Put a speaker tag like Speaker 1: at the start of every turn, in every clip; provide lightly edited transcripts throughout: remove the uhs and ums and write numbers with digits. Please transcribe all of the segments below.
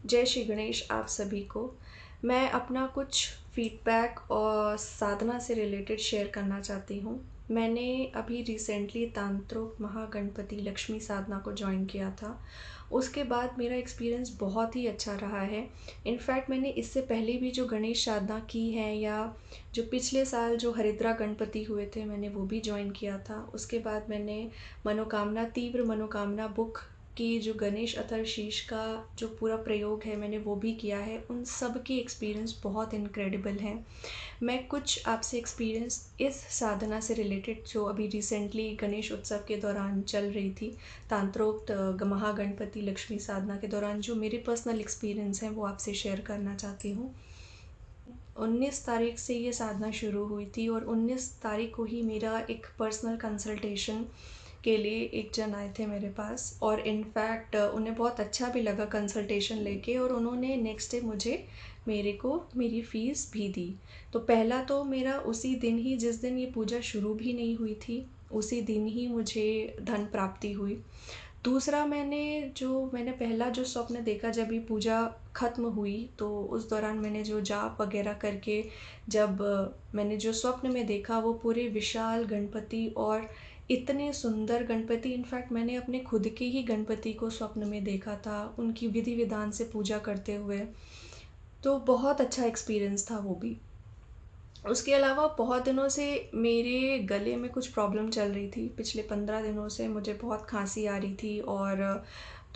Speaker 1: जय श्री गणेश आप सभी को। मैं अपना कुछ फीडबैक और साधना से रिलेटेड शेयर करना चाहती हूँ। मैंने अभी रिसेंटली तांत्रिक महागणपति लक्ष्मी साधना को जॉइन किया था। उसके बाद मेरा एक्सपीरियंस बहुत ही अच्छा रहा है। इनफैक्ट मैंने इससे पहले भी जो गणेश साधना की है या जो पिछले साल जो हरिद्रा गणपति हुए थे मैंने वो भी जॉइन किया था। उसके बाद मैंने तीव्र मनोकामना बुक कि जो गणेश अथर्वशीष का जो पूरा प्रयोग है मैंने वो भी किया है। उन सब के एक्सपीरियंस बहुत इनक्रेडिबल हैं। मैं कुछ आपसे एक्सपीरियंस इस साधना से रिलेटेड जो अभी रिसेंटली गणेश उत्सव के दौरान चल रही थी, तांत्रोक्त महागणपति लक्ष्मी साधना के दौरान जो मेरे पर्सनल एक्सपीरियंस हैं वो आपसे शेयर करना चाहती हूँ। 19 तारीख से ये साधना शुरू हुई थी और 19 तारीख को ही मेरा एक पर्सनल कंसल्टेशन के लिए एक जन आए थे मेरे पास और इनफैक्ट उन्हें बहुत अच्छा भी लगा कंसल्टेशन लेके और उन्होंने नेक्स्ट डे मेरे को मेरी फ़ीस भी दी। तो पहला तो मेरा उसी दिन ही, जिस दिन ये पूजा शुरू भी नहीं हुई थी, उसी दिन ही मुझे धन प्राप्ति हुई। दूसरा, मैंने पहला जो स्वप्न देखा जब ये पूजा ख़त्म हुई तो उस दौरान मैंने जो जाप वगैरह करके जब मैंने जो स्वप्न में देखा वो पूरे विशाल गणपति और इतने सुंदर गणपति। इनफैक्ट मैंने अपने खुद के ही गणपति को स्वप्न में देखा था उनकी विधि विधान से पूजा करते हुए। तो बहुत अच्छा एक्सपीरियंस था वो भी। उसके अलावा बहुत दिनों से मेरे गले में कुछ प्रॉब्लम चल रही थी। पिछले 15 दिनों से मुझे बहुत खांसी आ रही थी और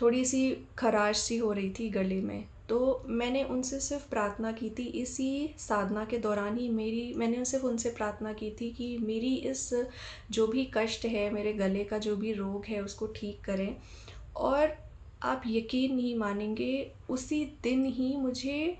Speaker 1: थोड़ी सी खराश सी हो रही थी गले में। तो मैंने उनसे सिर्फ प्रार्थना की थी इसी साधना के दौरान ही। मैंने सिर्फ उनसे प्रार्थना की थी कि मेरी इस जो भी कष्ट है, मेरे गले का जो भी रोग है उसको ठीक करें। और आप यकीन नहीं मानेंगे, उसी दिन ही मुझे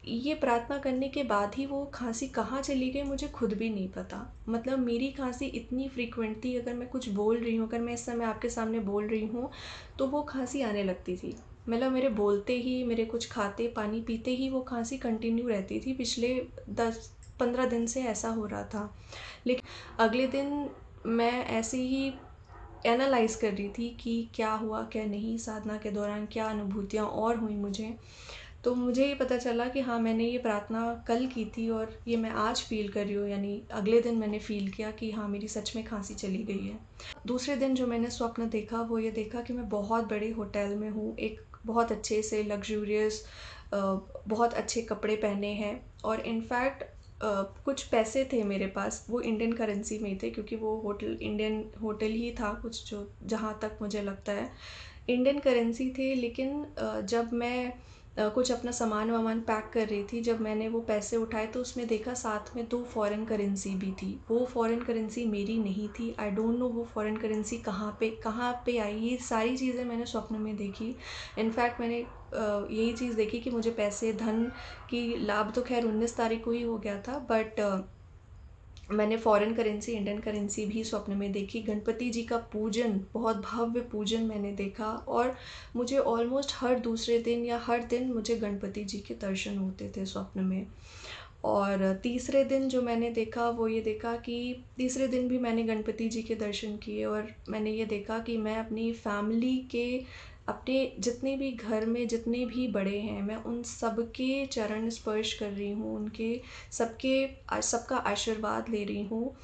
Speaker 1: ये प्रार्थना करने के बाद ही वो खांसी कहाँ चली गई मुझे खुद भी नहीं पता। मतलब मेरी खांसी इतनी फ्रीक्वेंट थी, अगर मैं कुछ बोल रही हूँ, अगर मैं इस समय आपके सामने बोल रही हूँ तो वो खांसी आने लगती थी। मतलब मेरे बोलते ही, मेरे कुछ खाते पानी पीते ही वो खांसी कंटिन्यू रहती थी। पिछले 10-15 दिन से ऐसा हो रहा था। लेकिन अगले दिन मैं ऐसे ही एनालाइज कर रही थी कि क्या हुआ क्या नहीं, साधना के दौरान क्या अनुभूतियाँ और हुई मुझे। तो मुझे ये पता चला कि हाँ, मैंने ये प्रार्थना कल की थी और ये मैं आज फ़ील कर रही हूँ, यानी अगले दिन मैंने फ़ील किया कि हाँ, मेरी सच में खांसी चली गई है। दूसरे दिन जो मैंने स्वप्न देखा वो ये देखा कि मैं बहुत बड़े होटल में हूँ, एक बहुत अच्छे से लग्जूरियस, बहुत अच्छे कपड़े पहने हैं और इनफैक्ट कुछ पैसे थे मेरे पास, वो इंडियन करेंसी में ही थे क्योंकि वो होटल इंडियन होटल ही था कुछ, जो जहाँ तक मुझे लगता है इंडियन करेंसी थे। लेकिन जब मैं कुछ अपना सामान वामान पैक कर रही थी, जब मैंने वो पैसे उठाए तो उसमें देखा साथ में 2 फ़ॉरेन करेंसी भी थी। वो फ़ॉरेन करेंसी मेरी नहीं थी। आई डोंट नो वो फ़ॉरेन करेंसी कहाँ पे आई। ये सारी चीज़ें मैंने स्वप्न में देखी। इनफैक्ट मैंने यही चीज़ देखी कि मुझे पैसे, धन की लाभ तो ख़ैर 19 तारीख को ही हो गया था, बट मैंने फ़ॉरेन करेंसी, इंडियन करेंसी भी स्वप्न में देखी। गणपति जी का पूजन, बहुत भव्य पूजन मैंने देखा और मुझे ऑलमोस्ट हर दूसरे दिन या हर दिन मुझे गणपति जी के दर्शन होते थे स्वप्न में। और तीसरे दिन जो मैंने देखा वो ये देखा कि तीसरे दिन भी मैंने गणपति जी के दर्शन किए और मैंने ये देखा कि मैं अपनी फैमिली के, अपने जितने भी घर में जितने भी बड़े हैं, मैं उन सबके चरण स्पर्श कर रही हूँ, उनके सबका आशीर्वाद ले रही हूँ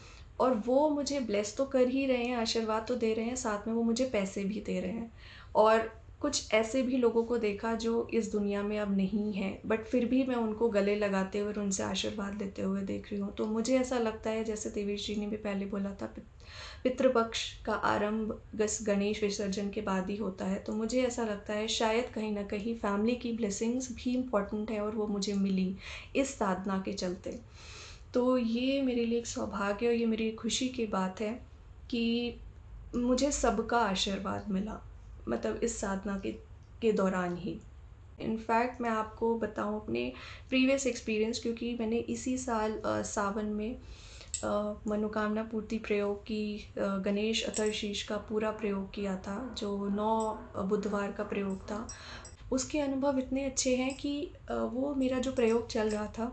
Speaker 1: और वो मुझे ब्लेस तो कर ही रहे हैं, आशीर्वाद तो दे रहे हैं, साथ में वो मुझे पैसे भी दे रहे हैं। और कुछ ऐसे भी लोगों को देखा जो इस दुनिया में अब नहीं है, बट फिर भी मैं उनको गले लगाते हुए और उनसे आशीर्वाद लेते हुए देख रही हूँ। तो मुझे ऐसा लगता है, जैसे देवेश जी ने भी पहले बोला था, पितृपक्ष का आरंभ गणेश विसर्जन के बाद ही होता है। तो मुझे ऐसा लगता है शायद कहीं ना कहीं फैमिली की ब्लेसिंग्स भी इम्पॉर्टेंट है और वो मुझे मिली इस साधना के चलते। तो ये मेरे लिए एक सौभाग्य और ये मेरी खुशी की बात है कि मुझे सबका आशीर्वाद मिला, मतलब इस साधना के दौरान ही। इनफैक्ट मैं आपको बताऊं अपने प्रीवियस एक्सपीरियंस, क्योंकि मैंने इसी साल सावन में मनोकामना पूर्ति प्रयोग की, गणेश अथर्वशीष का पूरा प्रयोग किया था जो 9 बुधवार का प्रयोग था। उसके अनुभव इतने अच्छे हैं कि वो मेरा जो प्रयोग चल रहा था,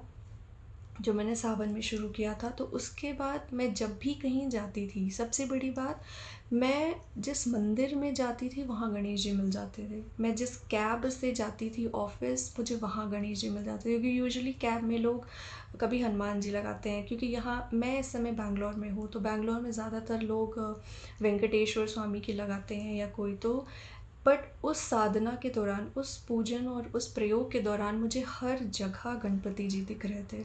Speaker 1: जो मैंने सावन में शुरू किया था, तो उसके बाद मैं जब भी कहीं जाती थी, सबसे बड़ी बात, मैं जिस मंदिर में जाती थी वहाँ गणेश जी मिल जाते थे। मैं जिस कैब से जाती थी ऑफ़िस, मुझे वहाँ गणेश जी मिल जाते थे, क्योंकि यूजुअली कैब में लोग कभी हनुमान जी लगाते हैं, क्योंकि यहाँ मैं इस समय बैंगलोर में हूँ, तो बैंगलोर में ज़्यादातर लोग वेंकटेश्वर स्वामी की लगाते हैं या कोई तो। बट उस साधना के दौरान, उस पूजन और उस प्रयोग के दौरान मुझे हर जगह गणपति जी दिख रहे थे।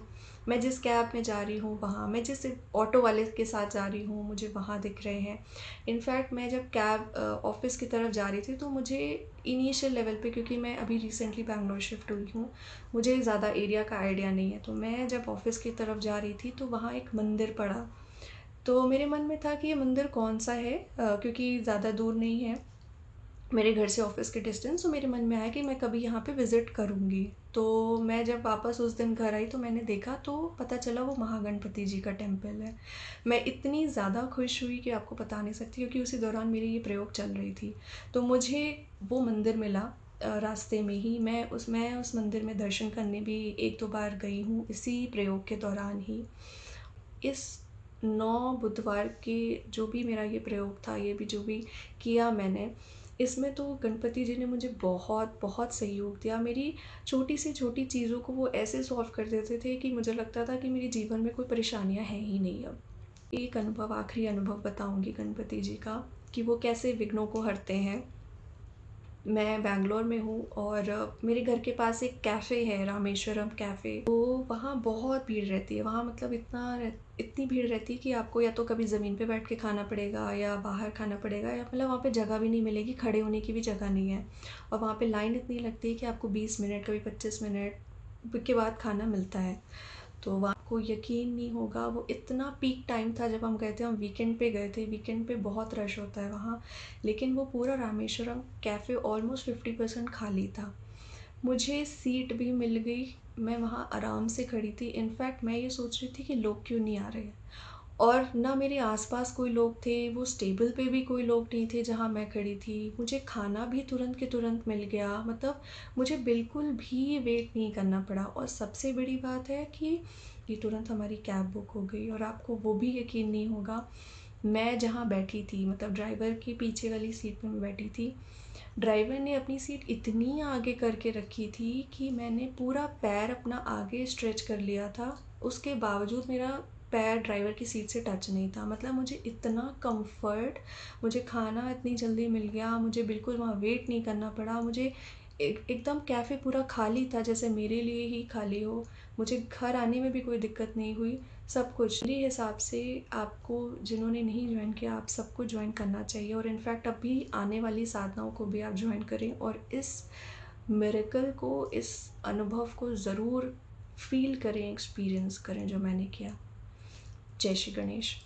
Speaker 1: मैं जिस कैब में जा रही हूँ वहाँ, मैं जिस ऑटो वाले के साथ जा रही हूँ मुझे वहाँ दिख रहे हैं। इनफैक्ट मैं जब कैब ऑफ़िस की तरफ जा रही थी तो मुझे इनिशियल लेवल पे, क्योंकि मैं अभी रिसेंटली बैंगलोर शिफ्ट हुई हूँ, मुझे ज़्यादा एरिया का आइडिया नहीं है, तो मैं जब ऑफ़िस की तरफ जा रही थी तो वहाँ एक मंदिर पड़ा। तो मेरे मन में था कि ये मंदिर कौन-सा है, क्योंकि ज़्यादा दूर नहीं है मेरे घर से ऑफ़िस के डिस्टेंस, तो मेरे मन में आया कि मैं कभी यहाँ पे विज़िट करूँगी। तो मैं जब वापस उस दिन घर आई तो मैंने देखा तो पता चला वो महागणपति जी का टेम्पल है। मैं इतनी ज़्यादा खुश हुई कि आपको बता नहीं सकती, क्योंकि उसी दौरान मेरी ये प्रयोग चल रही थी। तो मुझे वो मंदिर मिला रास्ते में ही। मैं उस मंदिर में दर्शन करने भी 1-2 बार गई हूँ इसी प्रयोग के दौरान ही। इस 9 बुधवार के जो भी मेरा ये प्रयोग था, ये भी जो भी किया मैंने, इसमें तो गणपति जी ने मुझे बहुत बहुत सहयोग दिया। मेरी छोटी से छोटी चीज़ों को वो ऐसे सॉल्व कर देते थे कि मुझे लगता था कि मेरे जीवन में कोई परेशानियाँ हैं ही नहीं अब। एक अनुभव, आखिरी अनुभव बताऊँगी गणपति जी का, कि वो कैसे विघ्नों को हरते हैं। मैं बैंगलोर में हूँ और मेरे घर के पास एक कैफ़े है, रामेश्वरम कैफ़े। तो वहाँ बहुत भीड़ रहती है। वहाँ मतलब इतनी भीड़ रहती है कि आपको या तो कभी ज़मीन पे बैठ के खाना पड़ेगा या बाहर खाना पड़ेगा, या मतलब वहाँ पे जगह भी नहीं मिलेगी, खड़े होने की भी जगह नहीं है। और वहाँ पे लाइन इतनी लगती है कि आपको 20 मिनट, कभी 25 मिनट के बाद खाना मिलता है। तो वहाँ आपको यकीन नहीं होगा, वो इतना पीक टाइम था जब हम गए थे, हम वीकेंड पे गए थे, वीकेंड पे बहुत रश होता है वहाँ। लेकिन वो पूरा रामेश्वरम कैफ़े ऑलमोस्ट 50% खाली था। मुझे सीट भी मिल गई, मैं वहाँ आराम से खड़ी थी। इनफैक्ट मैं ये सोच रही थी कि लोग क्यों नहीं आ रहे हैं, और ना मेरे आसपास कोई लोग थे, वो स्टेबल पे भी कोई लोग नहीं थे जहाँ मैं खड़ी थी। मुझे खाना भी तुरंत के तुरंत मिल गया, मतलब मुझे बिल्कुल भी वेट नहीं करना पड़ा। और सबसे बड़ी बात है कि ये तुरंत हमारी कैब बुक हो गई, और आपको वो भी यकीन नहीं होगा, मैं जहाँ बैठी थी, मतलब ड्राइवर की पीछे वाली सीट में मैं बैठी थी, ड्राइवर ने अपनी सीट इतनी आगे करके रखी थी कि मैंने पूरा पैर अपना आगे स्ट्रेच कर लिया था, उसके बावजूद मेरा पैर ड्राइवर की सीट से टच नहीं था। मतलब मुझे इतना कंफर्ट, मुझे खाना इतनी जल्दी मिल गया, मुझे बिल्कुल वहाँ वेट नहीं करना पड़ा। मुझे एकदम कैफ़े पूरा खाली था, जैसे मेरे लिए ही खाली हो। मुझे घर आने में भी कोई दिक्कत नहीं हुई। सब कुछ मेरे हिसाब से, आपको जिन्होंने नहीं जॉइन किया, आप सबको जॉइन करना चाहिए, और इनफैक्ट अभी आने वाली साधनाओं को भी आप जॉइन करें और इस मिरेकल को, इस अनुभव को ज़रूर फ़ील करें, एक्सपीरियंस करें जो मैंने किया। जय श्री गणेश।